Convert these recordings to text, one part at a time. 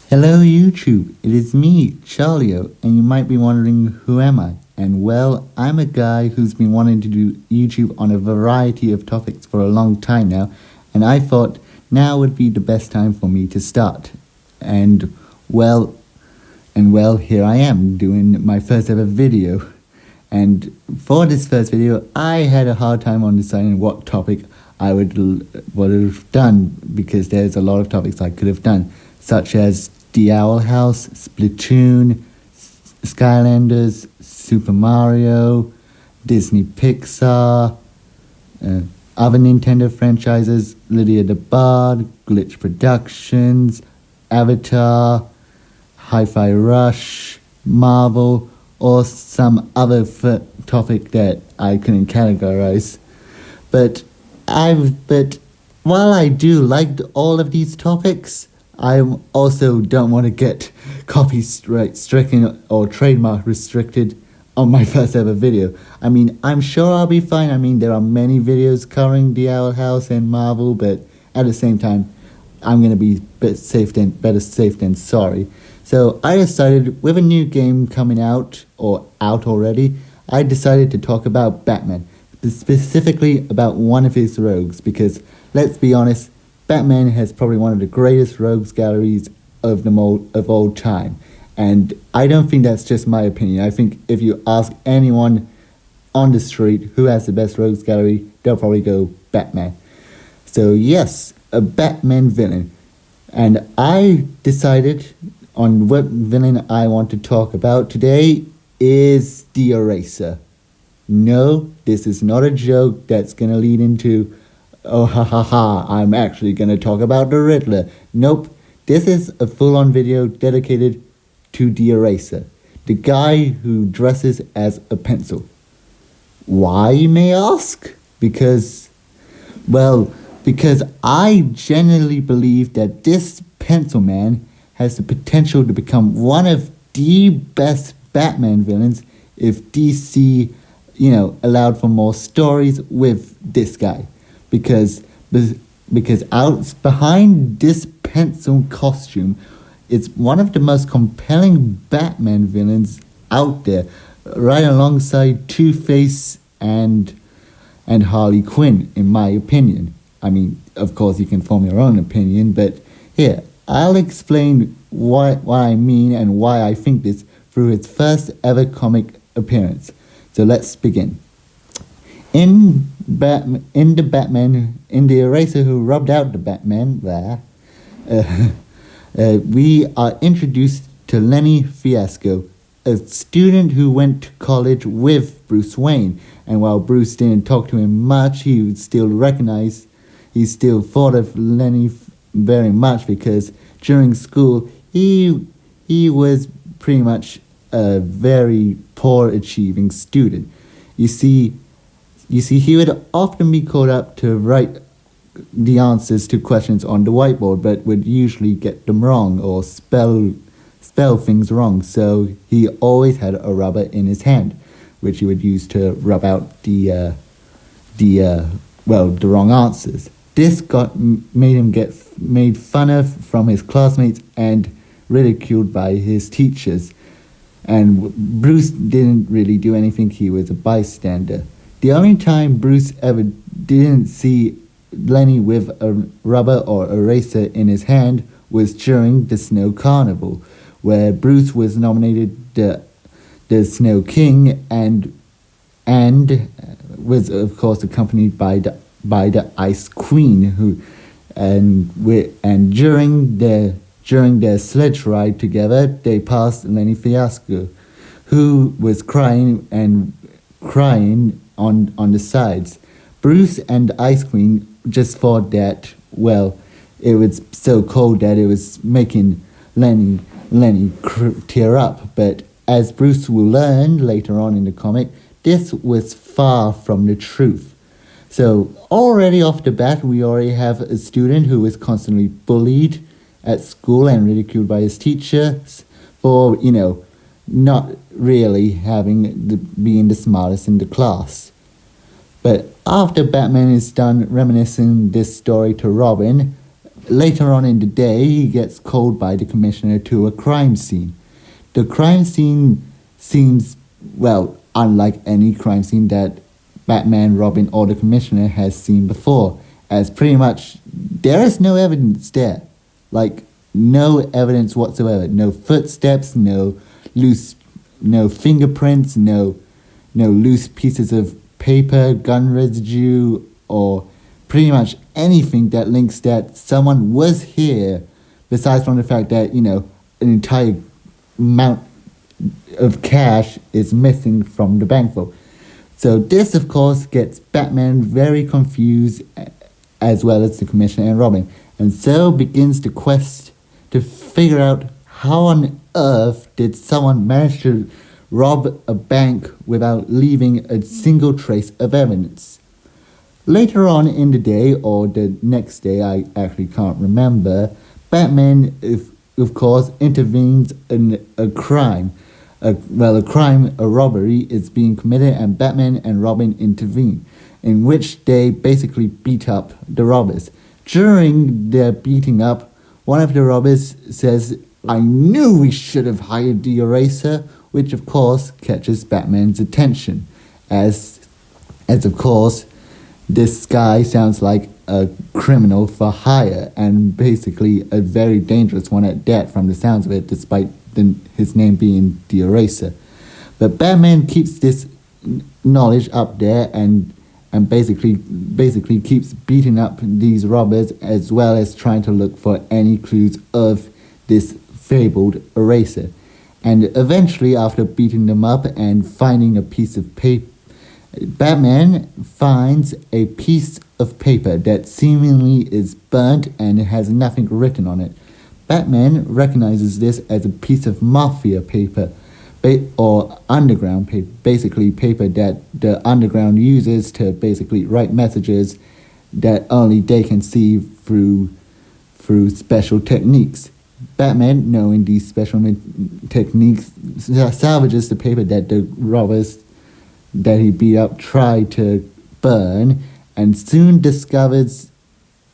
Hello YouTube, it is me, Charlio, and you might be wondering who am I? And well, I'm a guy who's been wanting to do YouTube on a variety of topics for a long time now, and I thought now would be the best time for me to start. And well, here I am doing my first ever video. And for this first video, I had a hard time on deciding what topic I would have done, because there's a lot of topics I could have done, such as The Owl House, Splatoon, Skylanders, Super Mario, Disney Pixar, other Nintendo franchises, Lydia the Bard, Glitch Productions, Avatar, Hi-Fi Rush, Marvel, or some other topic that I couldn't categorize. But while I do like all of these topics, I also don't want to get copyright stricken or trademark restricted on my first ever video. I mean, I'm sure I'll be fine. I mean, there are many videos covering The Owl House and Marvel, but at the same time, I'm going to be better safe than sorry. So I decided, with a new game coming out, or out already, I decided to talk about Batman, specifically about one of his rogues, because let's be honest, Batman has probably one of the greatest rogues galleries of all time. And I don't think that's just my opinion. I think if you ask anyone on the street who has the best rogues gallery, they'll probably go Batman. So yes, a Batman villain. And I decided on what villain I want to talk about today is the Eraser. No, this is not a joke that's going to lead into, oh ha ha ha, I'm actually going to talk about the Riddler. Nope, this is a full-on video dedicated to the Eraser, the guy who dresses as a pencil. Why, you may ask? Because I genuinely believe that this pencil man has the potential to become one of the best Batman villains if DC, allowed for more stories with this guy. Because out behind this pencil costume, it's one of the most compelling Batman villains out there, right alongside Two-Face and Harley Quinn, in my opinion. I mean, of course, you can form your own opinion, but here, I'll explain what I mean and why I think this through his first ever comic appearance. So let's begin. In the Eraser who rubbed out the Batman there, we are introduced to Lenny Fiasco, a student who went to college with Bruce Wayne. And while Bruce didn't talk to him much, he still thought of Lenny very much, because during school he was pretty much a very poor achieving student. You see, he would often be called up to write the answers to questions on the whiteboard, but would usually get them wrong or spell things wrong. So he always had a rubber in his hand, which he would use to rub out the wrong answers. This made him get made fun of from his classmates and ridiculed by his teachers. And Bruce didn't really do anything. He was a bystander. The only time Bruce ever didn't see Lenny with a rubber or eraser in his hand was during the Snow Carnival, where Bruce was nominated the Snow King and was of course accompanied by the Ice Queen, during their sledge ride together, they passed Lenny Fiasco, who was crying on the sides. Bruce and Ice Queen just thought that, it was so cold that it was making Lenny tear up. But as Bruce will learn later on in the comic, this was far from the truth. So already off the bat, we already have a student who was constantly bullied at school and ridiculed by his teachers for, not really being the smartest in the class. But after Batman is done reminiscing this story to Robin, Later on in the day, he gets called by the commissioner to a crime scene. The crime scene seems, well, unlike any crime scene that Batman, Robin, or the commissioner has seen before, as pretty much there is no evidence there. Like, no evidence whatsoever. No footsteps, no fingerprints, no loose pieces of paper, gun residue, or pretty much anything that links that someone was here, besides from the fact that, an entire amount of cash is missing from the bank vault. So this, of course, gets Batman very confused, as well as the Commissioner and Robin, and so begins the quest to figure out how on earth did someone manage to rob a bank without leaving a single trace of evidence. Later on in the day, or the next day, I actually can't remember, Batman, of course, intervenes in a crime. A robbery is being committed, and Batman and Robin intervene, in which they basically beat up the robbers. During their beating up, one of the robbers says, "I knew we should have hired the eraser," which of course catches Batman's attention, as of course, this guy sounds like a criminal for hire, and basically a very dangerous one at that from the sounds of it, despite his name being the Eraser. But Batman keeps this knowledge up there and basically keeps beating up these robbers, as well as trying to look for any clues of this fabled Eraser. And eventually, after beating them up and finding a piece of paper, Batman finds a piece of paper that seemingly is burnt and has nothing written on it. Batman recognizes this as a piece of mafia paper, or underground paper, basically paper that the underground uses to basically write messages that only they can see through special techniques. Batman, knowing these special techniques, salvages the paper that the robbers that he beat up tried to burn, and soon discovers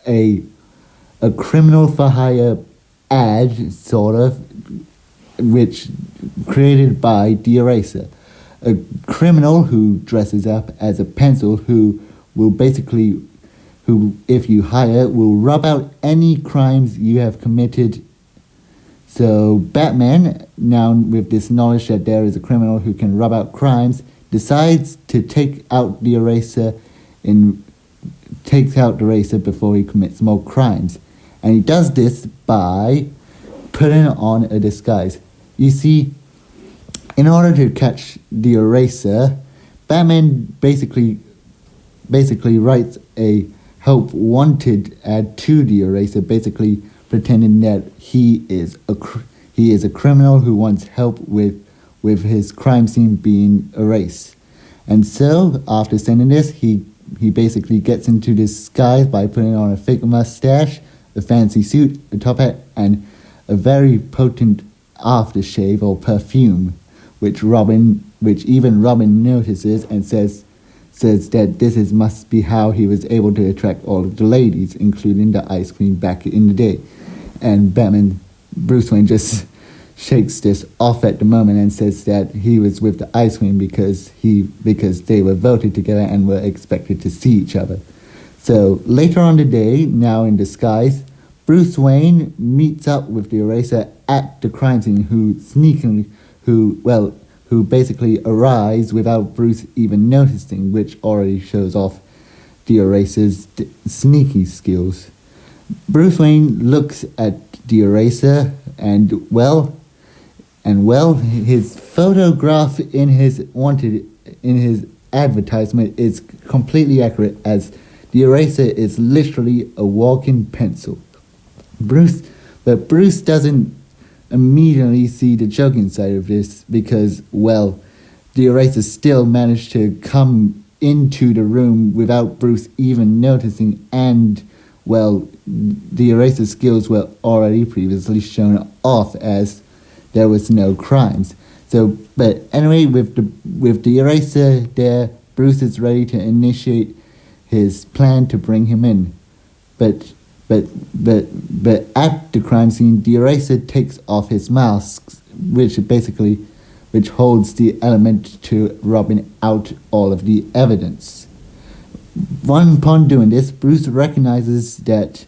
a criminal for hire ad, sort of, which created by the Eraser. A criminal who dresses up as a pencil, who, if you hire, will rub out any crimes you have committed. So Batman, now with this knowledge that there is a criminal who can rub out crimes, decides to take out the Eraser before he commits more crimes. And he does this by putting on a disguise. You see, in order to catch the Eraser, Batman basically writes a help wanted ad to the Eraser, basically pretending that he is a criminal who wants help with his crime scene being erased. And so, after sending this, he basically gets into disguise by putting on a fake mustache, a fancy suit, a top hat, and a very potent aftershave or perfume, which even Robin notices and says that this must be how he was able to attract all of the ladies, including the Ice Queen back in the day. And Bruce Wayne just shakes this off at the moment and says that he was with the Ice Queen because they were voted together and were expected to see each other. So later on the day, now in disguise, Bruce Wayne meets up with the Eraser at the crime scene, who basically arrives without Bruce even noticing, which already shows off the Eraser's sneaky skills. Bruce Wayne looks at the Eraser and his photograph in his advertisement is completely accurate, as the Eraser is literally a walking pencil. But Bruce doesn't immediately see the joking side of this because, the Eraser still managed to come into the room without Bruce even noticing, and, the Eraser skills were already previously shown off as there was no crimes. So, but anyway, with the Eraser there, Bruce is ready to initiate his plan to bring him in. But but at the crime scene, the eraser takes off his mask, which holds the element to rubbing out all of the evidence. Upon doing this, Bruce recognizes the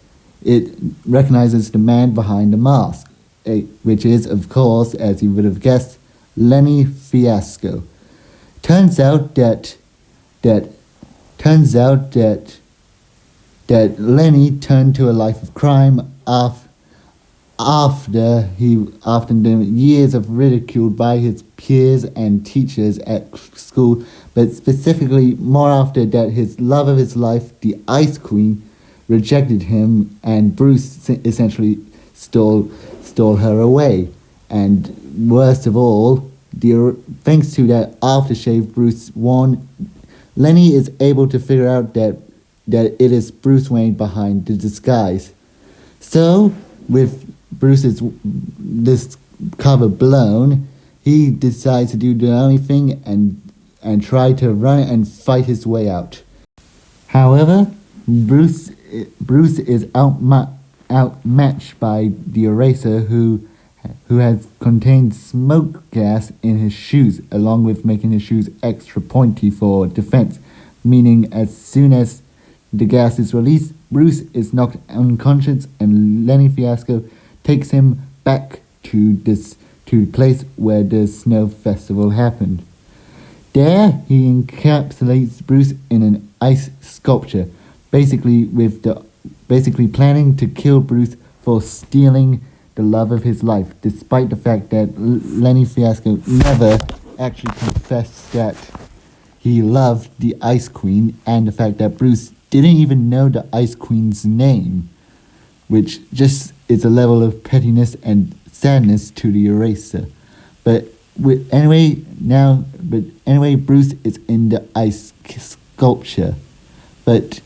man behind the mask, which is, of course, as you would have guessed, Lenny Fiasco. Turns out that Lenny turned to a life of crime after years of ridicule by his peers and teachers at school, but specifically more after that his love of his life, the Ice Queen, rejected him, and Bruce essentially stole her away. And worst of all, thanks to that aftershave Bruce won, Lenny is able to figure out that it is Bruce Wayne behind the disguise. So, with this cover blown, he decides to do the only thing and try to run and fight his way out. However, Bruce is outmatched by the eraser, who has contained smoke gas in his shoes, along with making his shoes extra pointy for defense, meaning as soon as the gas is released, Bruce is knocked unconscious, and Lenny Fiasco takes him back to the place where the snow festival happened. There, he encapsulates Bruce in an ice sculpture, basically planning to kill Bruce for stealing the love of his life, despite the fact that Lenny Fiasco never actually confessed that he loved the Ice Queen, and the fact that Bruce didn't even know the Ice Queen's name, which just is a level of pettiness and sadness to the eraser. But anyway, Bruce is in the ice sculpture. But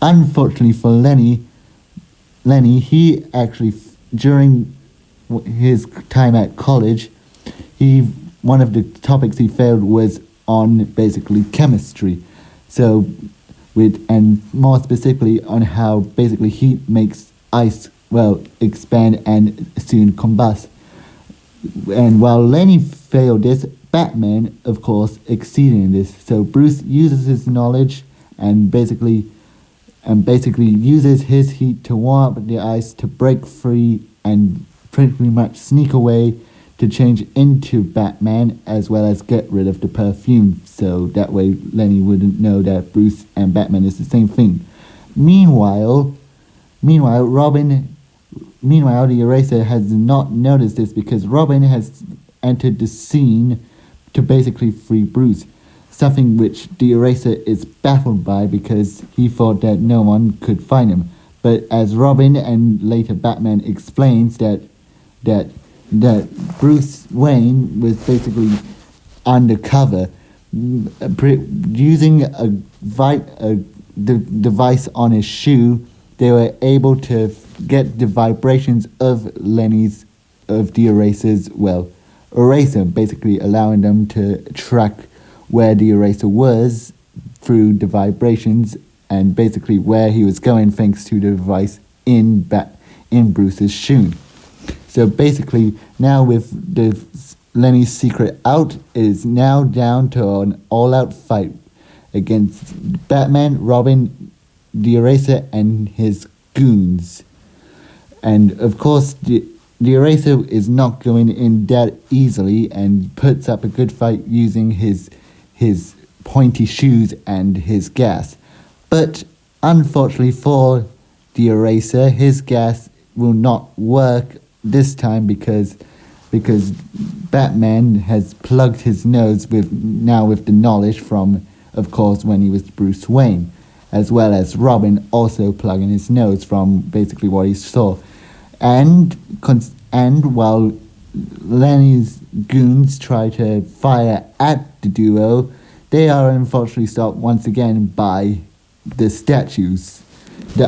unfortunately for Lenny, he actually, during his time at college, one of the topics he failed was on basically chemistry. So, and more specifically on how basically heat makes ice, expand and soon combust. And while Lenny failed this, Batman, of course, exceeded in this. So Bruce uses his knowledge and basically uses his heat to warm up the ice to break free and pretty much sneak away to change into Batman, as well as get rid of the perfume, so that way Lenny wouldn't know that Bruce and Batman is the same thing. Meanwhile, the eraser has not noticed this, because Robin has entered the scene to basically free Bruce, something which the eraser is baffled by because he thought that no one could find him. But as Robin and later Batman explains that Bruce Wayne was basically undercover, using a device on his shoe, they were able to get the vibrations of the eraser, basically allowing them to track where the eraser was through the vibrations and basically where he was going thanks to the device in Bruce's shoe. So basically, now with Lenny's secret out, it is now down to an all-out fight against Batman, Robin, the eraser, and his goons. And of course, the eraser is not going in that easily and puts up a good fight using his pointy shoes and his gas. But unfortunately for the eraser, his gas will not work this time because Batman has plugged his nose with the knowledge from, of course, when he was Bruce Wayne, as well as Robin also plugging his nose from basically what he saw. And while Lenny's goons try to fire at the duo, they are unfortunately stopped once again by the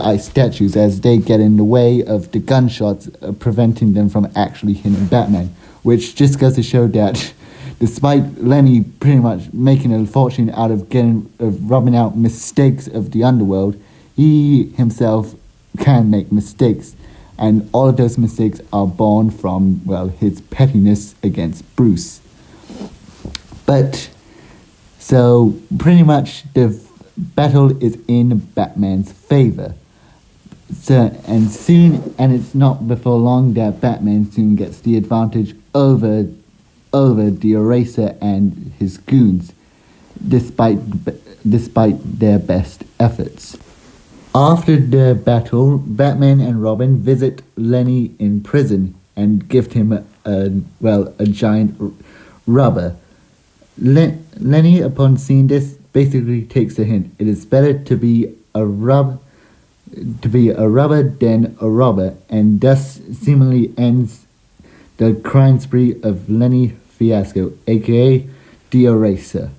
ice statues, as they get in the way of the gunshots, preventing them from actually hitting Batman, which just goes to show that despite Lenny pretty much making a fortune out of rubbing out mistakes of the underworld, he himself can make mistakes, and all of those mistakes are born from, well, his pettiness against Bruce. But so pretty much the battle is in Batman's favor. And it's not before long that Batman soon gets the advantage over the Eraser and his goons, despite their best efforts. After the battle, Batman and Robin visit Lenny in prison and gift him a giant rubber. Lenny, upon seeing this, basically takes a hint. It is better to be a rubber than a robber, and thus seemingly ends the crime spree of Lenny Fiasco, aka the Eraser.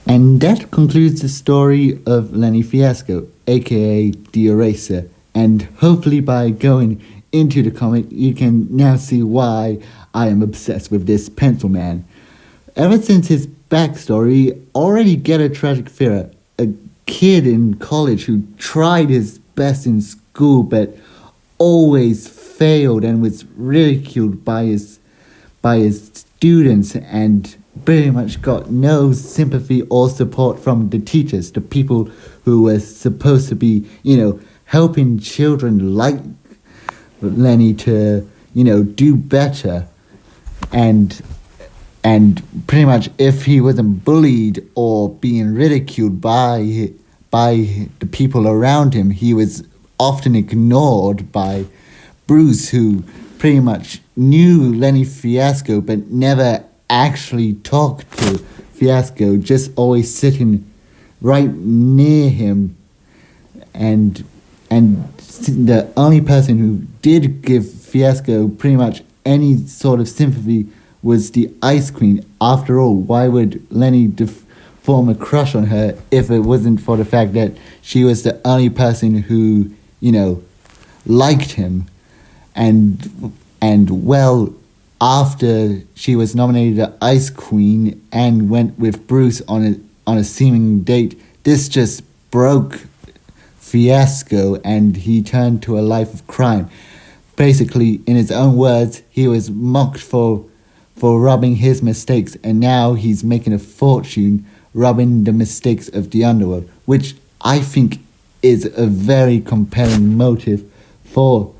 And that concludes the story of Lenny Fiasco, aka the Eraser. And hopefully by going into the comic, you can now see why I am obsessed with this pencil man. Ever since his backstory, already get a tragic figure, a kid in college who tried his best in school but always failed and was ridiculed by his students, and pretty much got no sympathy or support from the teachers, the people who were supposed to be, helping children like Lenny to, do better. And pretty much if he wasn't bullied or being ridiculed by the people around him, he was often ignored by Bruce, who pretty much knew Lenny Fiasco but never actually talked to Fiasco, just always sitting right near him. And the only person who did give Fiasco pretty much any sort of sympathy was the Ice Queen. After all, why would Lenny form a crush on her if it wasn't for the fact that she was the only person who, liked him? And well, after she was nominated the Ice Queen and went with Bruce on a seeming date, this just broke Fiasco and he turned to a life of crime. Basically, in his own words, he was mocked for robbing his mistakes, and now he's making a fortune robbing the mistakes of the underworld, which I think is a very compelling motive for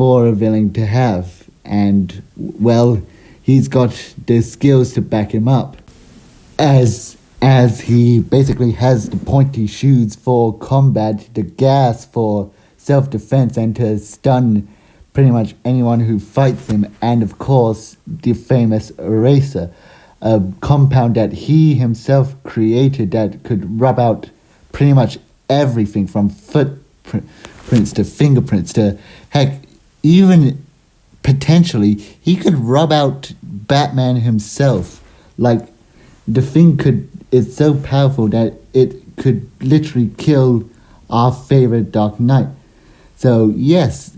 a villain to have. And, well, he's got the skills to back him up, as he basically has the pointy shoes for combat, the gas for self-defense, and to stun pretty much anyone who fights him, and of course the famous Eraser, a compound that he himself created that could rub out pretty much everything from footprints to fingerprints to, heck, even potentially he could rub out Batman himself. Like, the thing is so powerful that it could literally kill our favorite Dark Knight. So yes,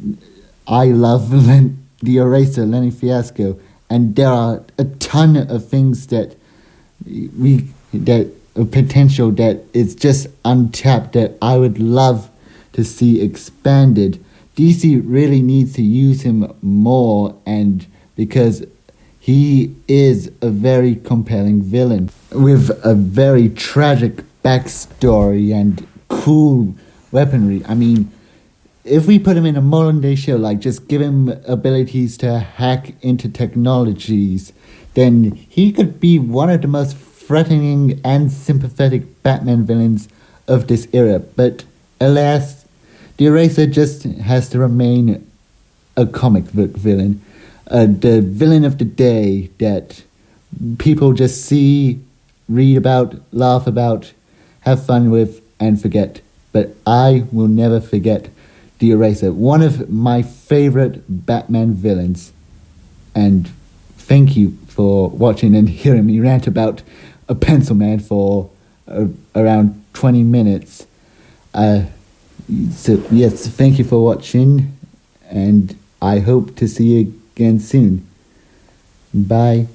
I love the Eraser, Lenny Fiasco, and there are a ton of things that a potential that is just untapped that I would love to see expanded. DC really needs to use him more, and because he is a very compelling villain with a very tragic backstory and cool weaponry. I mean, if we put him in a modern day show, like just give him abilities to hack into technologies, then he could be one of the most threatening and sympathetic Batman villains of this era. But alas, the Eraser just has to remain a comic book villain, the villain of the day that people just see, read about, laugh about, have fun with, and forget. But I will never forget the Eraser, one of my favorite Batman villains. And thank you for watching and hearing me rant about a pencil man for around 20 minutes. So yes, thank you for watching, and I hope to see you again soon. Bye.